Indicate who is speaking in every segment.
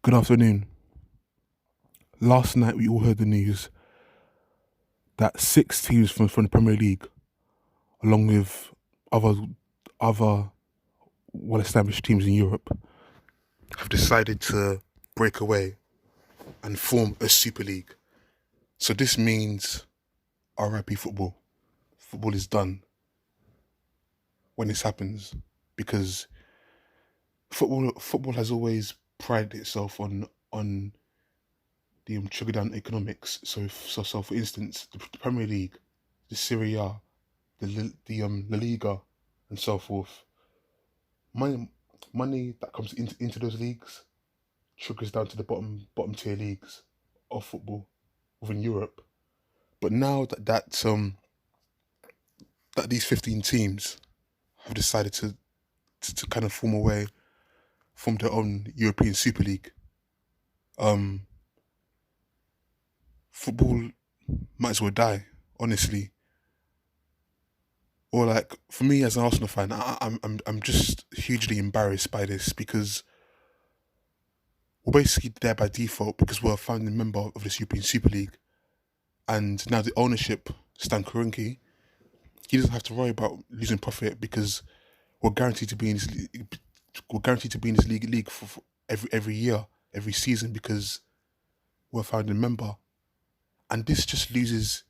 Speaker 1: Good afternoon. Last night we all heard the news that six teams from the Premier League, along with other other well-established teams in Europe, have decided to break away and form a Super League. So this means RIP football. Football is done when this happens because football has always prided itself on the trickle down economics. So for instance, the Premier League, the Serie A, the La Liga, and so forth. Money money that comes into those leagues trickles down to the bottom tier leagues of football within Europe. But now that these 15 teams have decided to kind of form their own European Super League, um, football might as well die, honestly. Or like for me as an Arsenal fan, I'm just hugely embarrassed by this because we're basically there by default because we're a founding member of this European Super League, and now the ownership, Stan Kroenke, he doesn't have to worry about losing profit because we're guaranteed to be in this. We're guaranteed to be in this league for every year, every season because we're a founding member, and this just loses.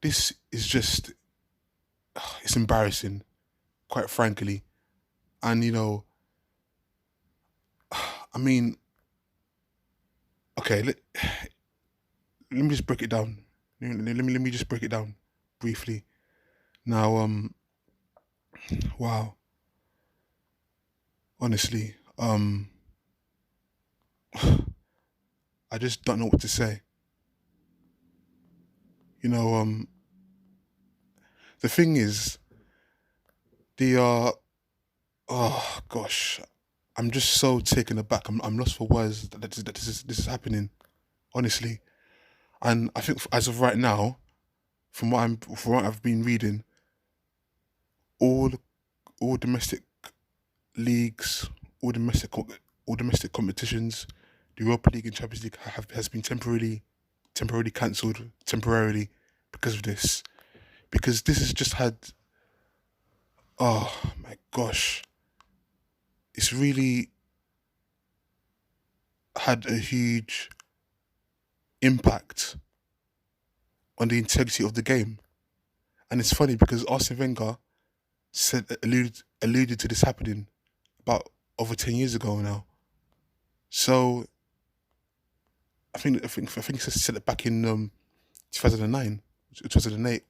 Speaker 1: This is just it's embarrassing, quite frankly, and I mean, okay, let me just break it down. Let me just break it down briefly. Now, wow, honestly, I just don't know what to say. You know, the thing is, the oh gosh, I'm just so taken aback. I'm lost for words that this is happening. Honestly, and I think as of right now, from what I've been reading, all all domestic leagues, all domestic all domestic competitions, the Europa League and Champions League has been temporarily cancelled temporarily because of this. Because this has just had, oh my gosh, it's really had a huge impact on the integrity of the game. And it's funny because Arsene Wenger alluded to this happening about over 10 years ago now. So I think he said it back in 2009, 2008,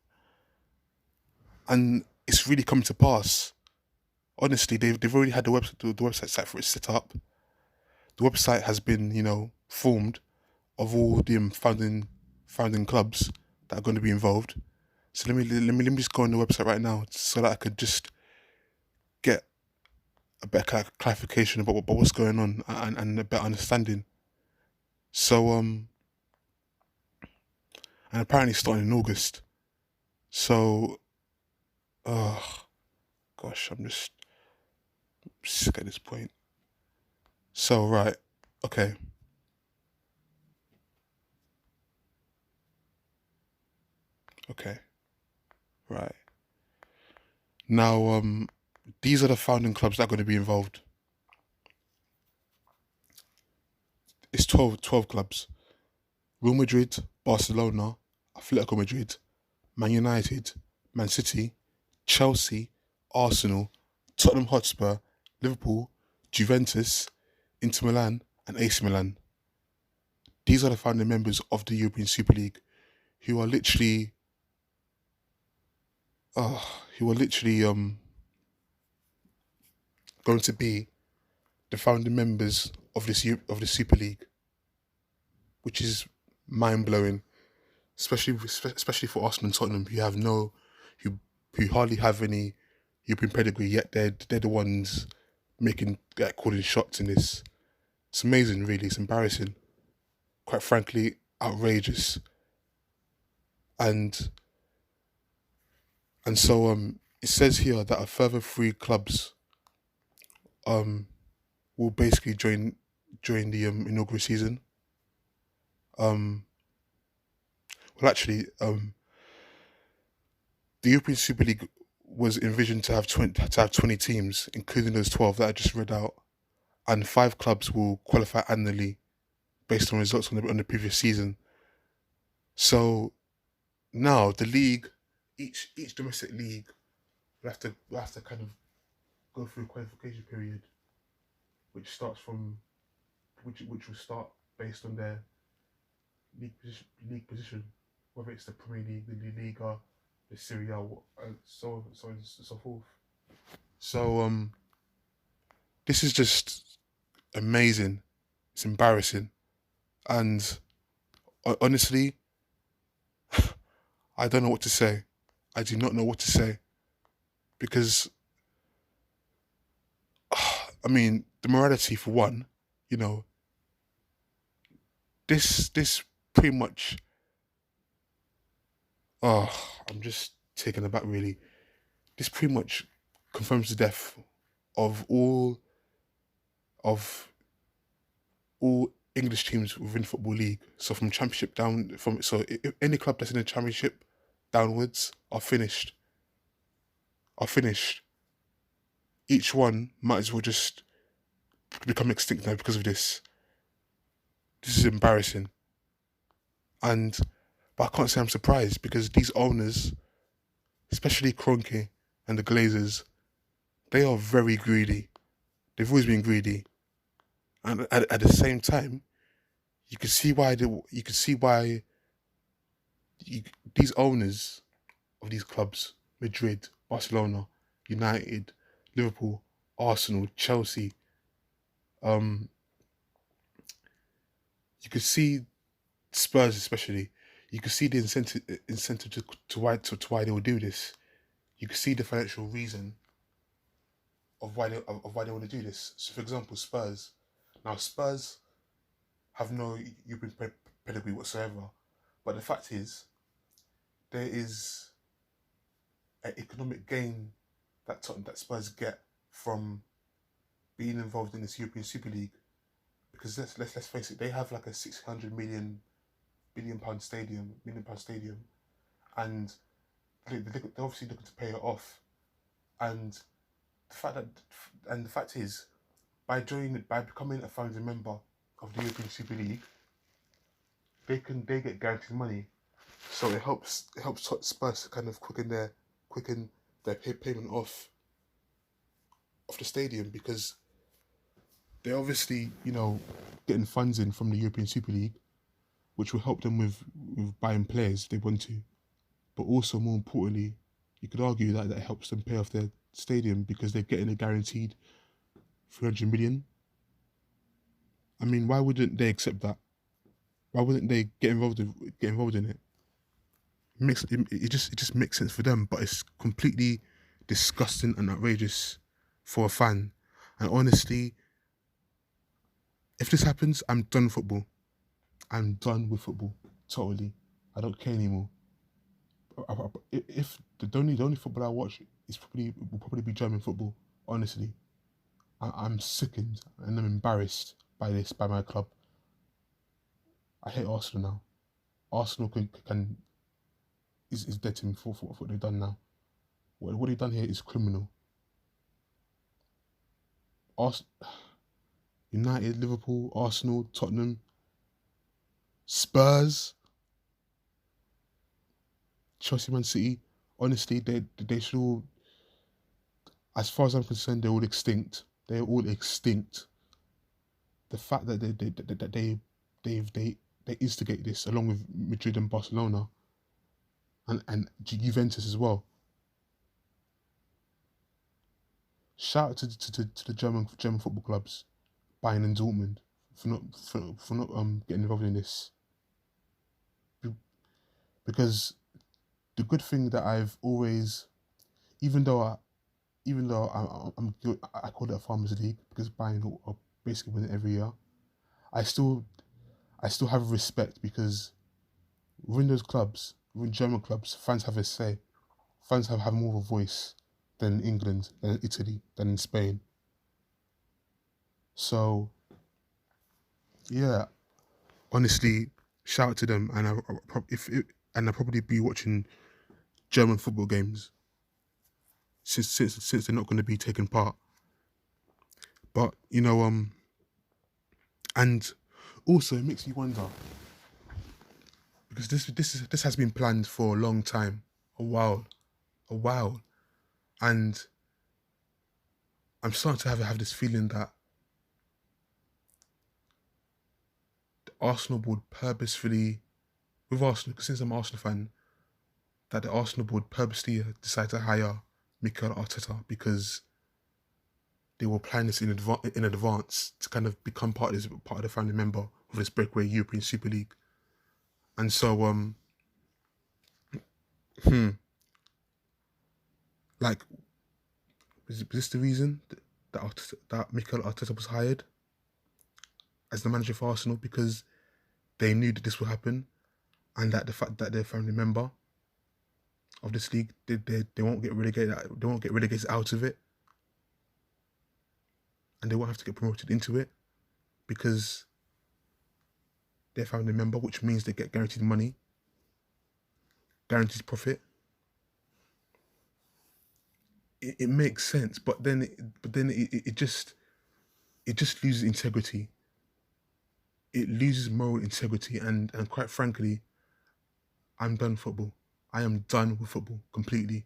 Speaker 1: and it's really come to pass. Honestly, they've already had the website site for it set up. The website has been formed of all the founding clubs that are going to be involved. So let me just go on the website right now so that I could just get a better clarification about what's going on and a better understanding. So and apparently starting in August. So oh gosh, I'm just sick at this point. So right, okay, okay, right. Now these are the founding clubs that are going to be involved. It's 12 clubs. Real Madrid, Barcelona, Atletico Madrid, Man United, Man City, Chelsea, Arsenal, Tottenham Hotspur, Liverpool, Juventus, Inter Milan, and AC Milan. These are the founding members of the European Super League, who are literally, who are literally going to be the founding members of of the Super League, which is mind blowing, especially for Arsenal and Tottenham, who have no, who who hardly have any European pedigree, yet they're the ones making calling shots in this. It's amazing, really. It's embarrassing, quite frankly, outrageous, and so it says here that a further three clubs um will basically join. during the inaugural season. Um, well, actually, the European Super League was envisioned to have 20 teams, including those 12 that I just read out, and 5 clubs will qualify annually based on results on the previous season. So now the league, each domestic league will have to kind of go through a qualification period, which starts from which will start based on their league position, whether it's the Premier League, the La Liga, the Serie A, and so on and so forth. So this is just amazing. It's embarrassing, and honestly, I don't know what to say. I do not know what to say because I mean the morality for one, you know, this pretty much. Oh, I'm just taken aback. Really, this pretty much confirms the death of of all English teams within the football league. So from championship down, from so if any club that's in the championship downwards are finished. Are finished. Each one might as well just become extinct now because of this. This is embarrassing, and but I can't say I'm surprised because these owners, especially Kroenke and the Glazers, they are very greedy. They've always been greedy, and at the same time, you can see why you can see why you, these owners of these clubs, Madrid, Barcelona, United, Liverpool, Arsenal, Chelsea, um, you could see Spurs especially. You could see the incentive to why they will do this. You could see the financial reason of why they want to do this. So, for example, Spurs. Now, Spurs have no European pedigree whatsoever, but the fact is, there is an economic gain that Spurs get from being involved in this European Super League. Because let's face it, they have like a 600 million pound stadium, and they're obviously looking to pay it off. And the fact is, by becoming a founding member of the European Super League, they get guaranteed money. So it helps Spurs to kind of quicken their payment off the stadium because they're obviously getting funds in from the European Super League, which will help them with buying players if they want to. But also, more importantly, you could argue that helps them pay off their stadium because they're getting a guaranteed 300 million. I mean, why wouldn't they accept that? Why wouldn't they get involved in it? It just makes sense for them, but it's completely disgusting and outrageous for a fan. And honestly, if this happens, I'm done with football. I'm done with football totally. I don't care anymore. If the only football I watch will probably be German football. Honestly, I'm sickened and I'm embarrassed by my club. I hate Arsenal now. Arsenal is dead to me for what they've done now. What they've done here is criminal. United, Liverpool, Arsenal, Tottenham, Spurs, Chelsea, Man City. Honestly, they should all, as far as I'm concerned, they're all extinct. They're all extinct. The fact that they instigate this along with Madrid and Barcelona and Juventus as well. Shout out to the German football clubs, Bayern and Dortmund, for not getting involved in this. Because the good thing that I've always, even though I call it a farmers league because Bayern are basically winning every year. I still have respect because within those clubs, within German clubs, fans have a say. Fans have more of a voice than in England, than in Italy, than in Spain. So Yeah, honestly, shout out to them, and I'll probably be watching German football games since they're not going to be taking part. But and also it makes me wonder because this has been planned for a long time, a while, and I'm starting to have this feeling that the Arsenal board purposefully, with Arsenal, because since I'm an Arsenal fan, that the Arsenal board purposely decided to hire Mikel Arteta because they were planning this in advance to kind of become part of the family member of this breakaway European Super League. And so hmm, like was this the reason that Mikel Arteta was hired as the manager for Arsenal, because they knew that this would happen, and that the fact that they're a family member of this league, they won't get relegated. They won't get relegated out of it, and they won't have to get promoted into it because they're a family member, which means they get guaranteed money, guaranteed profit. It makes sense, but then it just loses integrity. It loses moral integrity, and quite frankly, I'm done with football. I am done with football completely.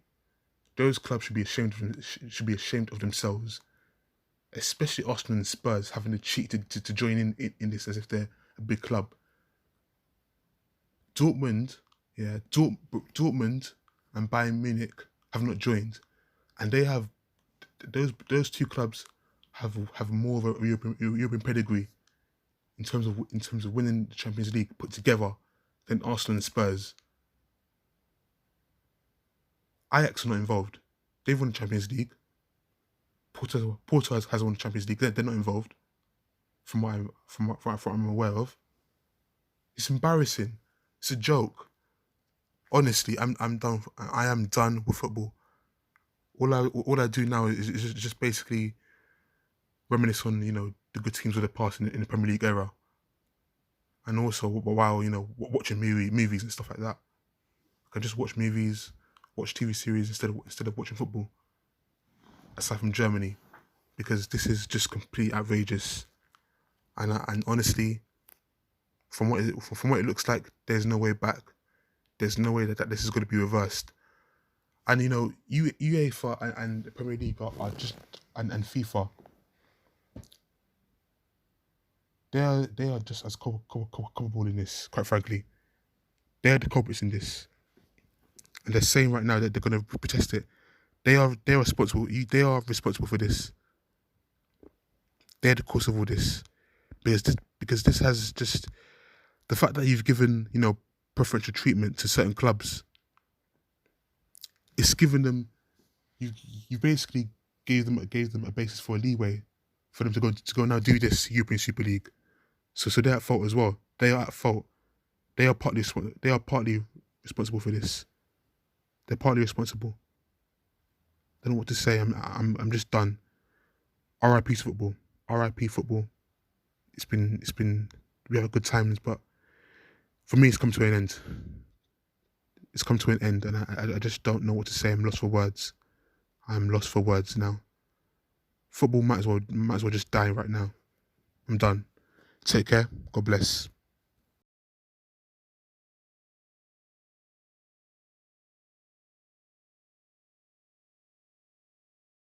Speaker 1: Those clubs should be ashamed of themselves, especially Arsenal and Spurs having the cheek to join in this as if they're a big club. Dortmund, yeah, Dortmund and Bayern Munich have not joined, and they have those two clubs have more of a European pedigree in terms of winning the Champions League put together than Arsenal and Spurs. Ajax are not involved. They've won the Champions League. Porto has won the Champions League. They're not involved, from what I'm aware of. It's embarrassing. It's a joke. Honestly, I'm done. I am done with football. All I do now is just basically reminisce on the good teams of the past in the Premier League era, and also while watching movies and stuff like that. I can just watch movies, watch TV series instead of watching football. Aside from Germany, because this is just complete outrageous, and honestly, from what it looks like, there's no way back. There's no way that this is going to be reversed. And UEFA and the Premier League are just and FIFA, they are just as culpable in this. Quite frankly, they are the culprits in this, and they're saying right now that they're going to protest it. They are responsible. They are responsible for this. They're the cause of all this, because this has just the fact that you've given preferential treatment to certain clubs. It's given them you basically gave them a basis for a leeway for them to go now do this European Super League. So they're at fault as well. They are at fault. They are partly responsible for this. They're partly responsible. I don't know what to say. I'm just done. R.I.P. to football. R.I.P. football. It's been we have good times, but for me it's come to an end. It's come to an end, and I just don't know what to say. I'm lost for words. I'm lost for words now. Football might as well just die right now. I'm done. Take care. God bless.